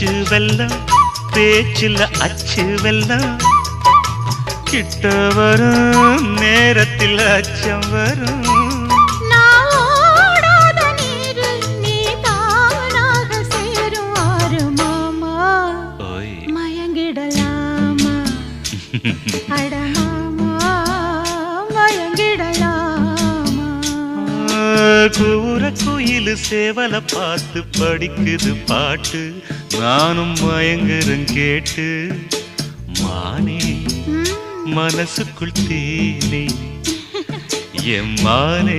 அச்சு வெல்லம் பேச்சில் அச்சு வெல்லம் கிட்ட வரும் நேரத்தில் அச்சம் வரும் கூற குயிலு சேவல பார்த்து படிக்குது பாட்டு நானும் மயங்குறேன் கேட்டு மானே மனசுக்குள் தேனே எம்மானே